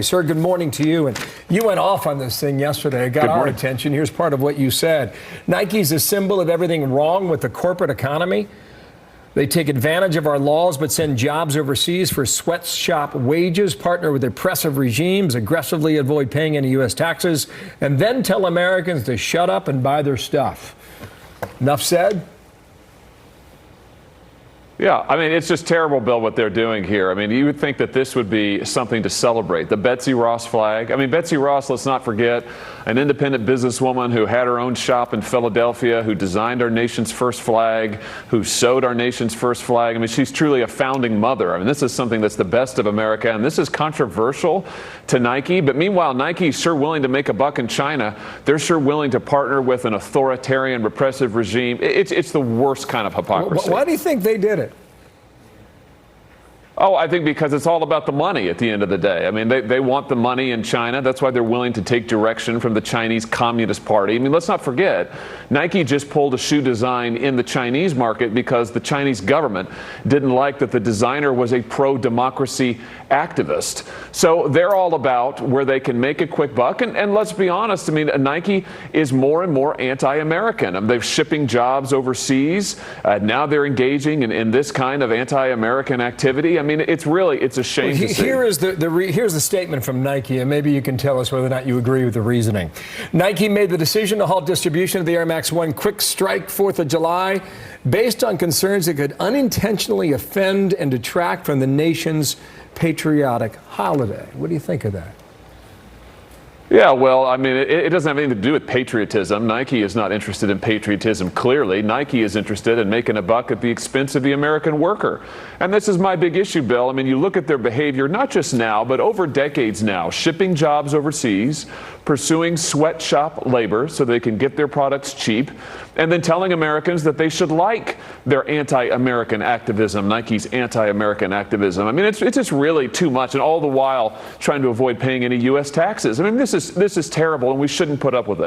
Sir, good morning to you. And you went off on this thing yesterday. It got our attention. Here's part of what you said. Nike's a symbol of everything wrong with the corporate economy. They take advantage of our laws but send jobs overseas for sweatshop wages, partner with oppressive regimes, aggressively avoid paying any U.S. taxes, and then tell Americans to shut up and buy their stuff. Enough said? Yeah, I mean, it's just terrible, Bill, what they're doing here. I mean, you would think that this would be something to celebrate. The Betsy Ross flag. I mean, Betsy Ross, let's not forget, an independent businesswoman who had her own shop in Philadelphia, who designed our nation's first flag, who sewed our nation's first flag. I mean, she's truly a founding mother. I mean, this is something that's the best of America, and this is controversial to Nike. But meanwhile, Nike's sure willing to make a buck in China. They're sure willing to partner with an authoritarian, repressive regime. It's the worst kind of hypocrisy. Why do you think they did it? Oh, I think because it's all about the money at the end of the day. I mean, they want the money in China. That's why they're willing to take direction from the Chinese Communist Party. I mean, let's not forget, Nike just pulled a shoe design in the Chinese market because the Chinese government didn't like that the designer was a pro-democracy activist. So they're all about where they can make a quick buck. And let's be honest, I mean, Nike is more and more anti-American. I mean, they're shipping jobs overseas. Now they're engaging in this kind of anti-American activity. I mean, it's a shame to see. Here's the statement from Nike, and maybe you can tell us whether or not you agree with the reasoning. Nike made the decision to halt distribution of the Air Max 1 Quick Strike 4th of July based on concerns it could unintentionally offend and detract from the nation's patriotic holiday. What do you think of that? Yeah, well, I mean, it doesn't have anything to do with patriotism. Nike is not interested in patriotism, clearly. Nike is interested in making a buck at the expense of the American worker. And this is my big issue, Bill. I mean, you look at their behavior, not just now, but over decades now, shipping jobs overseas, pursuing sweatshop labor so they can get their products cheap, and then telling Americans that they should like their anti-American activism, Nike's anti-American activism. I mean, it's just really too much, and all the while trying to avoid paying any U.S. taxes. I mean, this is terrible, and we shouldn't put up with it.